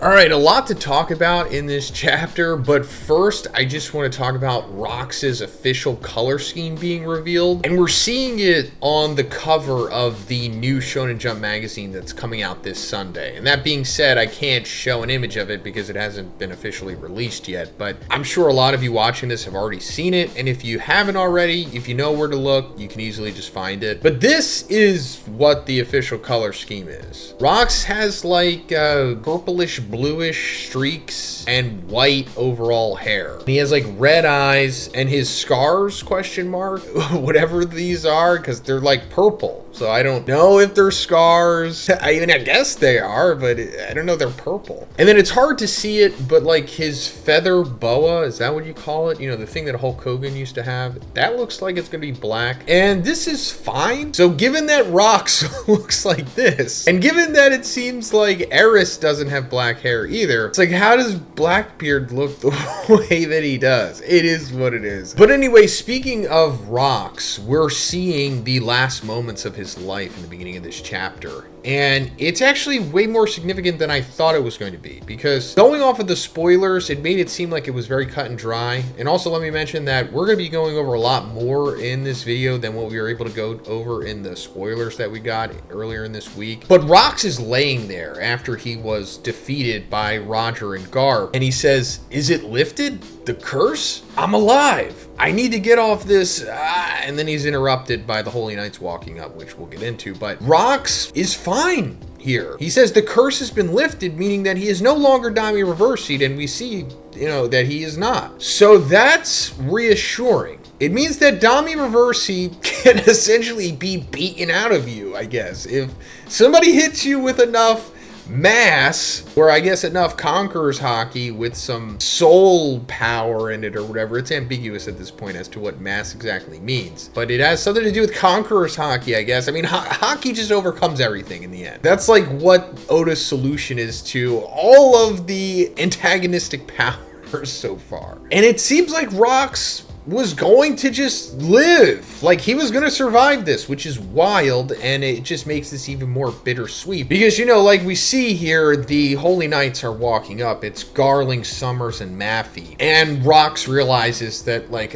Alright, a lot to talk about in this chapter, but first I just want to talk about Rox's official color scheme being revealed. And we're seeing it on the cover of the new Shonen Jump magazine that's coming out this Sunday. And that being said, I can't show an image of it because it hasn't been officially released yet, but I'm sure a lot of you watching this have already seen it, and if you haven't already, if you know where to look, you can easily just find it. But this is what the official color scheme is. Rox has like purplish bluish streaks and white overall hair. He has like red eyes, and his scars, question mark, whatever these are, because they're like purple. So I don't know if they're scars. I guess they are, but I don't know, they're purple. And then it's hard to see it, but like his feather boa, is that what you call it? You know, the thing that Hulk Hogan used to have, that looks like it's gonna be black. And this is fine. So given that Rox looks like this, and given that it seems like Eris doesn't have black hair either, it's like, how does Blackbeard look the way that he does? It is what it is. But anyway, speaking of Rox, we're seeing the last moments of his life in the beginning of this chapter, and it's actually way more significant than I thought it was going to be, because going off of the spoilers, it made it seem like it was very cut and dry. And also let me mention that we're going to be going over a lot more in this video than what we were able to go over in the spoilers that we got earlier in this week. But Rox is laying there after he was defeated by Roger and Garp, and he says, "Is it lifted? The curse? I'm alive. I need to get off this," and then he's interrupted by the Holy Knights walking up, which we'll get into. But Rox is fine here. He says the curse has been lifted, meaning that he is no longer Dami Reversied, and we see, you know, that he is not. So that's reassuring. It means that Dami Reversi can essentially be beaten out of you, I guess. If somebody hits you with enough mass, or I guess enough Conqueror's Hockey with some soul power in it or whatever. It's ambiguous at this point as to what mass exactly means, but it has something to do with Conqueror's Hockey, I guess. I mean, hockey just overcomes everything in the end. That's like what Oda's solution is to all of the antagonistic powers so far. And it seems like Rox was going to just live. Like, he was gonna survive this, which is wild, and it just makes this even more bittersweet. Because, you know, like we see here, the Holy Knights are walking up. It's Garling, Summers, and Maffey. And Rox realizes that, like,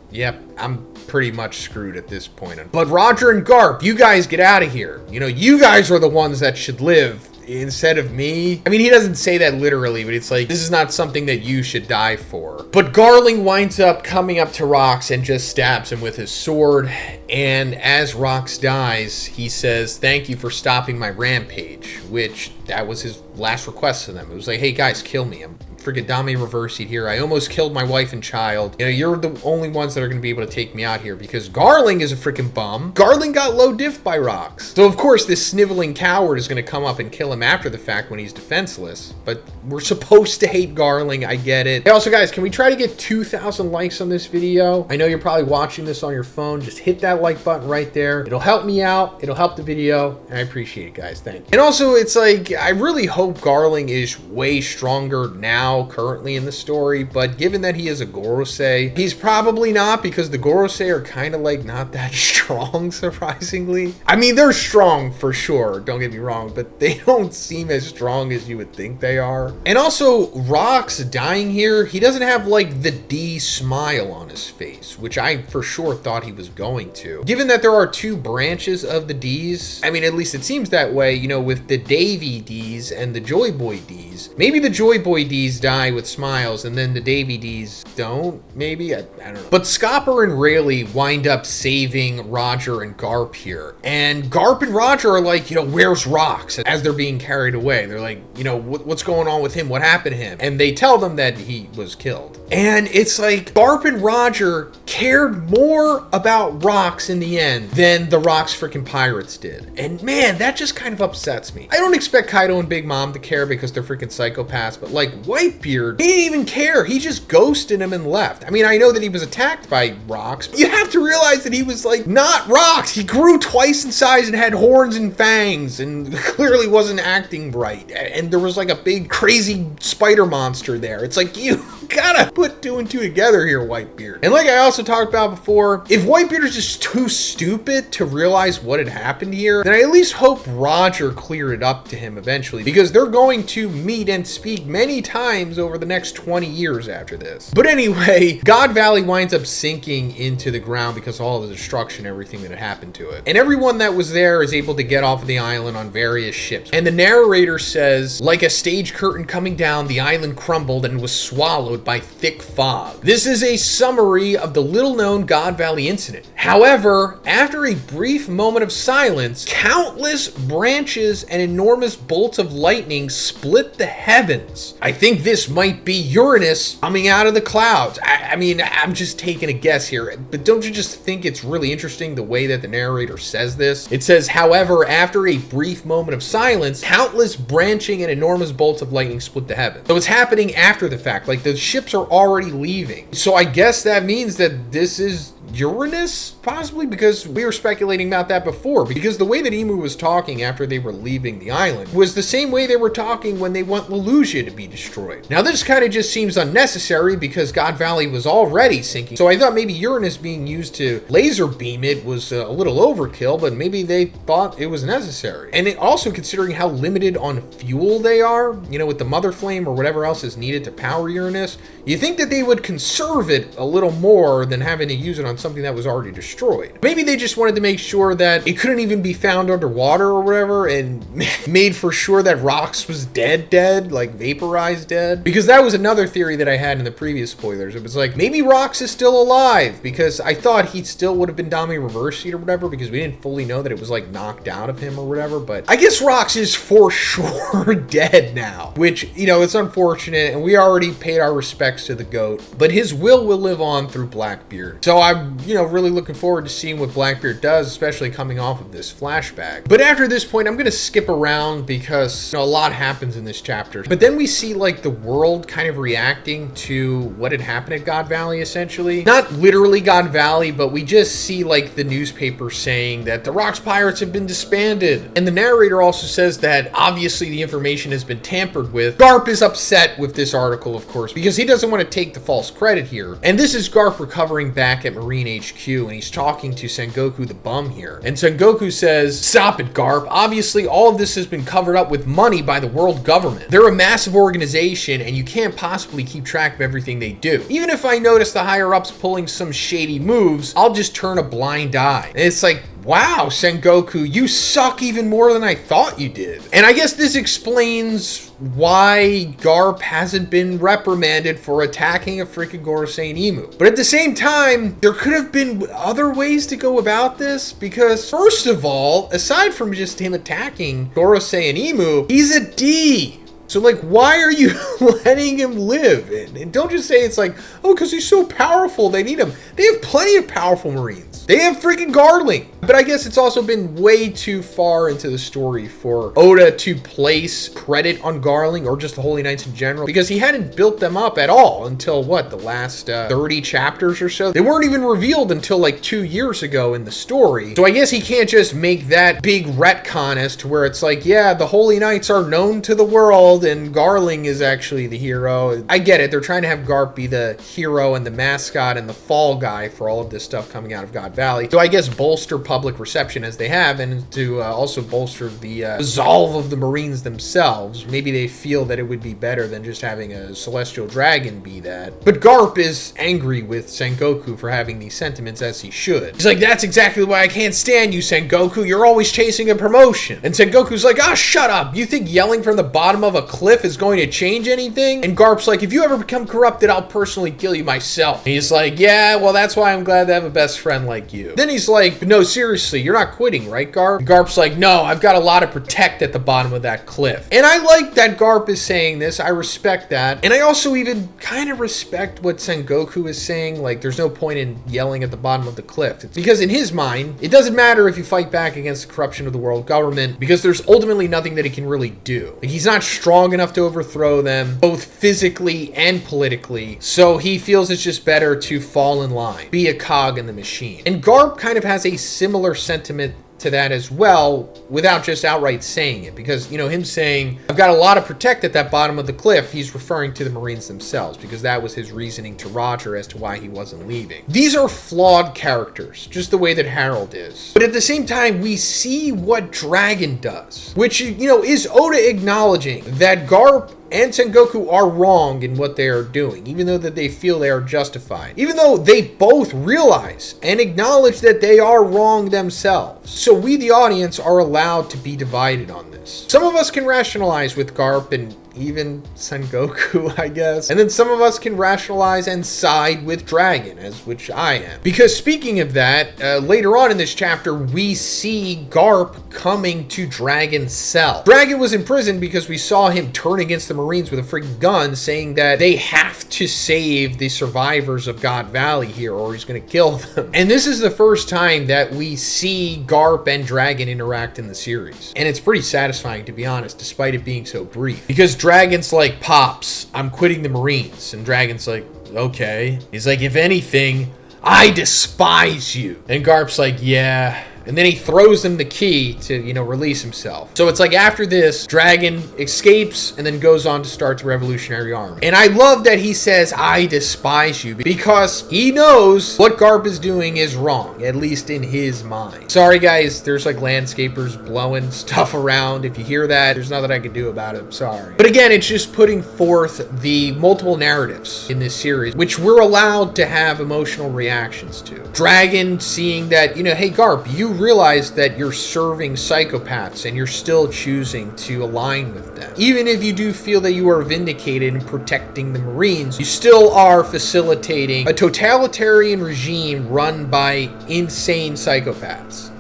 yep, I'm pretty much screwed at this point. But Roger and Garp, you guys get out of here. You know, you guys are the ones that should live instead of me. I mean, he doesn't say that literally, but it's like, this is not something that you should die for. But Garling winds up coming up to Rox and just stabs him with his sword. And as Rox dies, he says, "Thank you for stopping my rampage," which that was his last request to them. It was like, "Hey guys, kill me. I'm freaking Dami Reversied here. I almost killed my wife and child. You know, you're the only ones that are going to be able to take me out here," because Garling is a freaking bum. Garling got low diff by Rox. So of course this sniveling coward is going to come up and kill him after the fact when he's defenseless. But we're supposed to hate Garling. I get it. Hey, also guys, can we try to get 2,000 likes on this video? I know you're probably watching this on your phone. Just hit that like button right there. It'll help me out. It'll help the video. And I appreciate it, guys. Thank you. And also, it's like, I really hope Garling is way stronger now currently in the story, but given that he is a Gorosei, he's probably not, because the Gorosei are kind of like not that strong, surprisingly. I mean, they're strong for sure, don't get me wrong, but they don't seem as strong as you would think they are. And also, Rox dying here, he doesn't have like the D smile on his face, which I for sure thought he was going to. Given that there are two branches of the Ds, I mean, at least it seems that way, you know, with the Davy Ds and the Joy Boy Ds. Maybe the Joy Boy Ds die with smiles and then the Davy Ds don't, maybe? I don't know. But Scopper and Rayleigh wind up saving Roger and Garp here. And Garp and Roger are like, you know, "Where's Rox?" As they're being carried away. They're like, you know, what's going on with him? What happened to him? And they tell them that he was killed. And it's like Garp and Roger cared more about Rox in the end than the Rox freaking pirates did. And man, that just kind of upsets me. I don't expect Kaido and Big Mom to care because they're freaking psychopaths, but like Whitebeard, he didn't even care. He just ghosted him and left. I mean, I know that he was attacked by Rox, but you have to realize that he was like not Rox. He grew twice in size and had horns and fangs and clearly wasn't acting right. And there was like a big crazy spider monster there. It's like, you gotta put two and two together here, Whitebeard. And like I also talked about before, if Whitebeard is just too stupid to realize what had happened here, then I at least hope Roger cleared it up to him eventually, because they're going to meet and speak many times over the next 20 years after this. But anyway, God Valley winds up sinking into the ground because of all the destruction, everything that had happened to it. And everyone that was there is able to get off of the island on various ships. And the narrator says, like a stage curtain coming down, the island crumbled and was swallowed by thick fog. This is a summary of the little-known God Valley incident. However, after a brief moment of silence, countless branches and enormous bolts of lightning split the heavens. I think this might be Uranus coming out of the clouds. I mean, I'm just taking a guess here, but don't you just think it's really interesting the way that the narrator says this? It says, however, after a brief moment of silence, countless branching and enormous bolts of lightning split the heavens. So it's happening after the fact, like the ships are already leaving. So I guess that means that this is Uranus, possibly, because we were speculating about that before, because the way that Emu was talking after they were leaving the island was the same way they were talking when they want Lelusia to be destroyed. Now this kind of just seems unnecessary because God Valley was already sinking, so I thought maybe Uranus being used to laser beam it was a little overkill, but maybe they thought it was necessary. And also considering how limited on fuel they are, you know, with the mother flame or whatever else is needed to power Uranus, you think that they would conserve it a little more than having to use it on something that was already destroyed. Maybe they just wanted to make sure that it couldn't even be found underwater or whatever, and made for sure that Rox was dead, like vaporized dead. Because that was another theory that I had in the previous spoilers. It was like, maybe Rox is still alive, because I thought he still would have been Dami Reverse Seed or whatever, because we didn't fully know that it was like knocked out of him or whatever, but I guess Rox is for sure dead now, which, you know, it's unfortunate, and we already paid our respects to the goat, but his will live on through Blackbeard. So I'm, you know, really looking forward to seeing what Blackbeard does, especially coming off of this flashback. But after this point, I'm going to skip around because, you know, a lot happens in this chapter. But then we see like the world kind of reacting to what had happened at God Valley, essentially. Not literally God Valley, but we just see like the newspaper saying that the Rox Pirates have been disbanded. And the narrator also says that obviously the information has been tampered with. Garp is upset with this article, of course, because he doesn't want to take the false credit here. And this is Garp recovering back at Marine HQ, and he's talking to Sengoku the bum here. And Sengoku says, "Stop it, Garp. Obviously, all of this has been covered up with money by the world government. They're a massive organization, and you can't possibly keep track of everything they do. Even if I notice the higher-ups pulling some shady moves, I'll just turn a blind eye." And it's like, wow, Sengoku, you suck even more than I thought you did. And I guess this explains why Garp hasn't been reprimanded for attacking a freaking Gorosei Emu. But at the same time, there could have been other ways to go about this, because first of all, aside from just him attacking Gorosei and Emu, he's a D. So, like, why are you letting him live? And don't just say it's like, oh, because he's so powerful, they need him. They have plenty of powerful Marines. They have freaking Garling. But I guess it's also been way too far into the story for Oda to place credit on Garling or just the Holy Knights in general, because he hadn't built them up at all until, what, the last 30 chapters or so? They weren't even revealed until, like, 2 years ago in the story. So I guess he can't just make that big retcon as to where it's like, yeah, the Holy Knights are known to the world, and Garling is actually the hero. I get it. They're trying to have Garp be the hero and the mascot and the fall guy for all of this stuff coming out of God Valley. So I guess bolster public reception as they have, and to also bolster the resolve of the Marines themselves. Maybe they feel that it would be better than just having a celestial dragon be that. But Garp is angry with Sengoku for having these sentiments, as he should. He's like, that's exactly why I can't stand you, Sengoku. You're always chasing a promotion. And Sengoku's like, ah, shut up. You think yelling from the bottom of a cliff is going to change anything? And Garp's like, if you ever become corrupted, I'll personally kill you myself. And he's like, yeah, well, that's why I'm glad to have a best friend like you. Then he's like, no, seriously, you're not quitting, right, Garp? And Garp's like, no, I've got a lot to protect at the bottom of that cliff. And I like that Garp is saying this. I respect that. And I also even kind of respect what Sengoku is saying. Like, there's no point in yelling at the bottom of the cliff. It's because in his mind, it doesn't matter if you fight back against the corruption of the world government, because there's ultimately nothing that he can really do. Like, he's not strong enough to overthrow them, both physically and politically. So he feels it's just better to fall in line, be a cog in the machine. And Garp kind of has a similar sentiment to that as well without just outright saying it, because him saying I've got a lot to protect at that bottom of the cliff, he's referring to the Marines themselves, because that was his reasoning to Roger as to why he wasn't leaving. These are flawed characters, just the way that Harold is, but at the same time we see what Dragon does, which is Oda acknowledging that Garp and Sengoku are wrong in what they are doing, even though that they feel they are justified. Even though they both realize and acknowledge that they are wrong themselves. So we, the audience, are allowed to be divided on this. Some of us can rationalize with Garp and even Sengoku, I guess. And then some of us can rationalize and side with Dragon, which I am. Because speaking of that, later on in this chapter, we see Garp coming to Dragon's cell. Dragon was in prison because we saw him turn against the Marines with a freaking gun, saying that they have to save the survivors of God Valley here or he's gonna kill them. And this is the first time that we see Garp and Dragon interact in the series. And it's pretty satisfying, to be honest, despite it being so brief. Because Dragon's like, Pops, I'm quitting the Marines. And Dragon's like, okay. He's like, if anything, I despise you. And Garp's like, yeah. And then he throws him the key to, release himself. So it's like after this, Dragon escapes and then goes on to start the Revolutionary Army. And I love that he says, I despise you, because he knows what Garp is doing is wrong, at least in his mind. Sorry guys, there's like landscapers blowing stuff around. If you hear that, there's nothing I can do about it. I'm sorry. But again, it's just putting forth the multiple narratives in this series, which we're allowed to have emotional reactions to. Dragon seeing that, hey Garp, you realize that you're serving psychopaths and you're still choosing to align with them. Even if you do feel that you are vindicated in protecting the Marines, you still are facilitating a totalitarian regime run by insane psychopaths.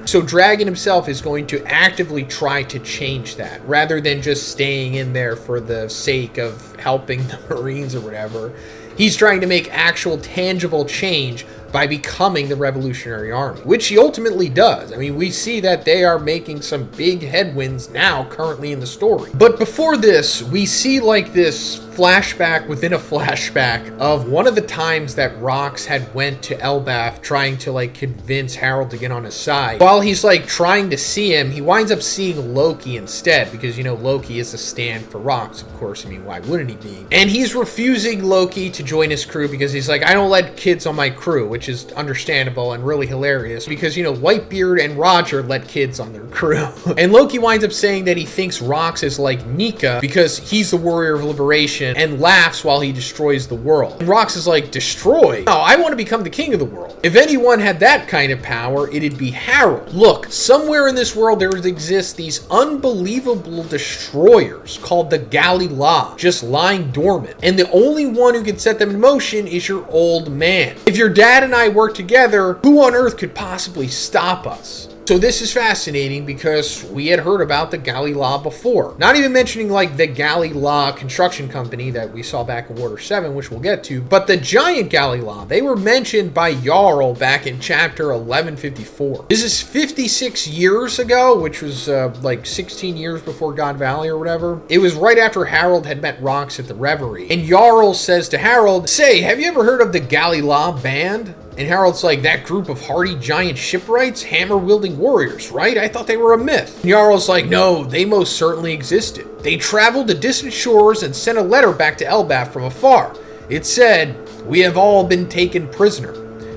So Dragon himself is going to actively try to change that, rather than just staying in there for the sake of helping the Marines or whatever. He's trying to make actual tangible change by becoming the Revolutionary Army, which he ultimately does. I mean, we see that they are making some big headwinds now currently in the story. But before this, we see like this flashback within a flashback of one of the times that Rox had went to Elbaf trying to like convince Harold to get on his side. While he's like trying to see him, he winds up seeing Loki instead, because Loki is a stand for Rox, of course. I mean, why wouldn't he be? And he's refusing Loki to join his crew because he's like, I don't let kids on my crew, which is understandable and really hilarious because, Whitebeard and Roger let kids on their crew. And Loki winds up saying that he thinks Rox is like Nika because he's the warrior of liberation, and laughs while he destroys the world. And Rox is like, destroy? No, I want to become the king of the world. If anyone had that kind of power, it'd be Harold. Look, somewhere in this world there exist these unbelievable destroyers called the Galila, just lying dormant. And the only one who can set them in motion is your old man. If your dad and I work together, who on earth could possibly stop us? So this is fascinating because we had heard about the Galila before. Not even mentioning like the Galila construction company that we saw back in Water 7, which we'll get to, but the giant Galila, they were mentioned by Jarl back in chapter 1154. This is 56 years ago, which was like 16 years before God Valley or whatever. It was right after Harold had met Rox at the Reverie. And Jarl says to Harold, say, have you ever heard of the Galila band? And Harold's like, that group of hardy giant shipwrights, hammer-wielding warriors, right? I thought they were a myth. And Jarl's like, no, they most certainly existed. They traveled to distant shores and sent a letter back to Elbaf from afar. It said, we have all been taken prisoner.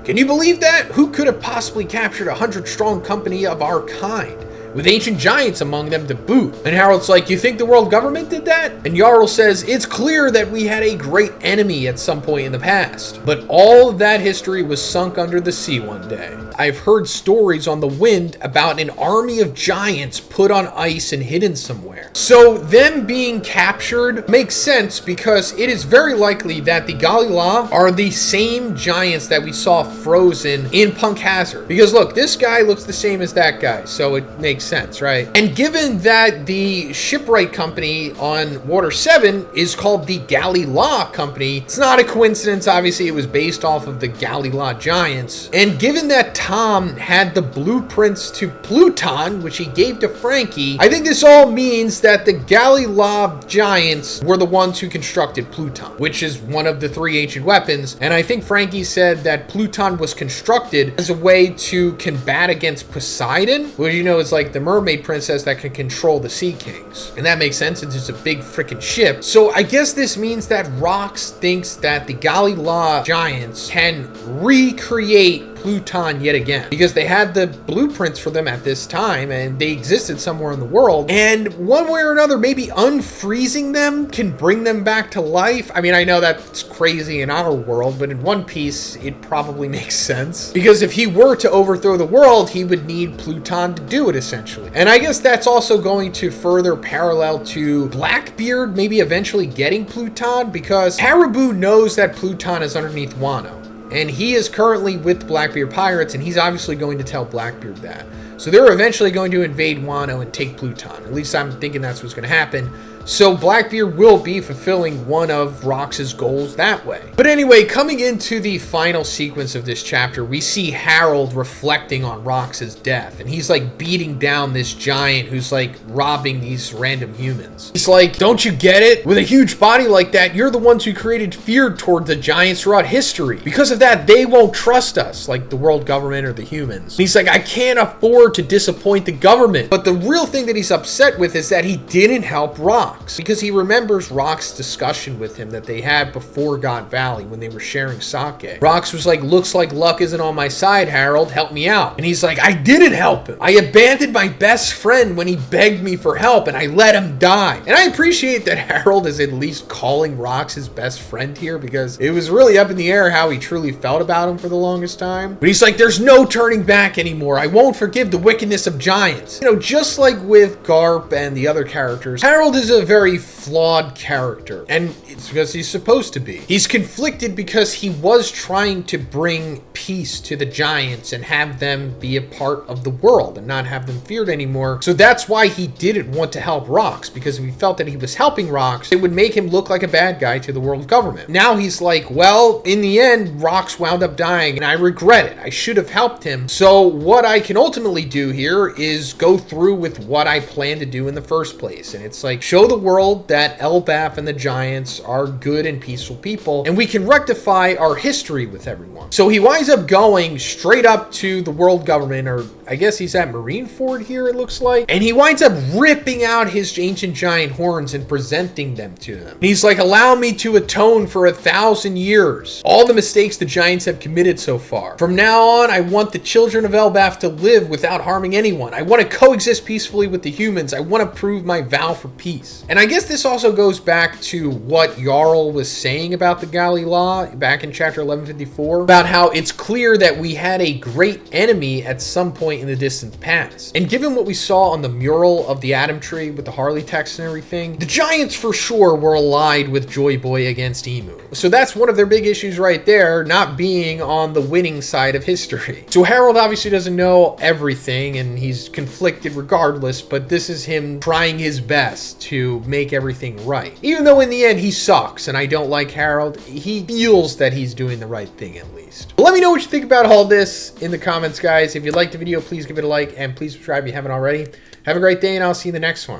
Can you believe that? Who could have possibly captured 100-strong company of our kind? With ancient giants among them to boot. And Harold's like, you think the world government did that? And Jarl says, it's clear that we had a great enemy at some point in the past. But all of that history was sunk under the sea one day. I've heard stories on the wind about an army of giants put on ice and hidden somewhere. So them being captured makes sense because it is very likely that the Galila are the same giants that we saw frozen in Punk Hazard. Because look, this guy looks the same as that guy, so it makes makes sense, right? And given that the shipwright company on Water 7 is called the Galley-La Company, it's not a coincidence. Obviously, it was based off of the Galley-La giants. And given that Tom had the blueprints to Pluton, which he gave to Frankie, I think this all means that the Galley-La giants were the ones who constructed Pluton, which is one of the 3 ancient weapons. And I think Frankie said that Pluton was constructed as a way to combat against Poseidon, which, you know, is like the mermaid princess that can control the Sea Kings. And that makes sense since it's a big freaking ship. So I guess this means that Rox thinks that the Galley-La giants can recreate Pluton yet again, because they had the blueprints for them at this time and they existed somewhere in the world, and one way or another, maybe unfreezing them can bring them back to life. I mean, I know that's crazy in our world, but in One Piece it probably makes sense, because if he were to overthrow the world, he would need Pluton to do it, essentially. And I guess that's also going to further parallel to Blackbeard maybe eventually getting Pluton, because Caribou knows that Pluton is underneath Wano. And he is currently with Blackbeard pirates, and he's obviously going to tell Blackbeard that. So they're eventually going to invade Wano and take Pluton. At least I'm thinking that's what's going to happen. So Blackbeard will be fulfilling one of Rox's goals that way. But anyway, coming into the final sequence of this chapter, we see Harold reflecting on Rox's death. And he's like beating down this giant who's like robbing these random humans. He's like, don't you get it? With a huge body like that, you're the ones who created fear toward the giants throughout history. Because of that, they won't trust us, like the world government or the humans. And he's like, I can't afford to disappoint the government. But the real thing that he's upset with is that he didn't help Rox. Because he remembers Rox's discussion with him that they had before God Valley when they were sharing sake. Rox was like, looks like luck isn't on my side, Harold. Help me out. And he's like, I didn't help him. I abandoned my best friend when he begged me for help and I let him die. And I appreciate that Harold is at least calling Rox his best friend here, because it was really up in the air how he truly felt about him for the longest time. But he's like, there's no turning back anymore. I won't forgive the wickedness of giants. You know, just like with Garp and the other characters, Harold is a very flawed character, and it's because he's supposed to be. He's conflicted because he was trying to bring peace to the giants and have them be a part of the world and not have them feared anymore. So that's why he didn't want to help Rox, because if he felt that he was helping Rox, it would make him look like a bad guy to the world government. Now he's like, well, in the end, Rox wound up dying and I regret it. I should have helped him. So what I can ultimately do here is go through with what I planned to do in the first place. And it's like, show the world that Elbaf and the giants are good and peaceful people, and we can rectify our history with everyone. So he winds up going straight up to the world government, or I guess he's at Marineford here, it looks like, and he winds up ripping out his ancient giant horns and presenting them to them. And he's like, allow me to atone for 1,000 years, all the mistakes the giants have committed so far. From now on, I want the children of Elbaf to live without harming anyone. I want to coexist peacefully with the humans. I want to prove my vow for peace. And I guess this also goes back to what Jarl was saying about the Galley-La back in chapter 1154, about how it's clear that we had a great enemy at some point in the distant past. And given what we saw on the mural of the Atom Tree with the Harley text and everything, the giants for sure were allied with Joy Boy against Emu. So that's one of their big issues right there, not being on the winning side of history. So Harold obviously doesn't know everything and he's conflicted regardless, but this is him trying his best to make everything right. Even though in the end he sucks and I don't like Harold, he feels that he's doing the right thing at least. But let me know what you think about all this in the comments, guys. If you liked the video, please give it a like and please subscribe if you haven't already. Have a great day and I'll see you in the next one.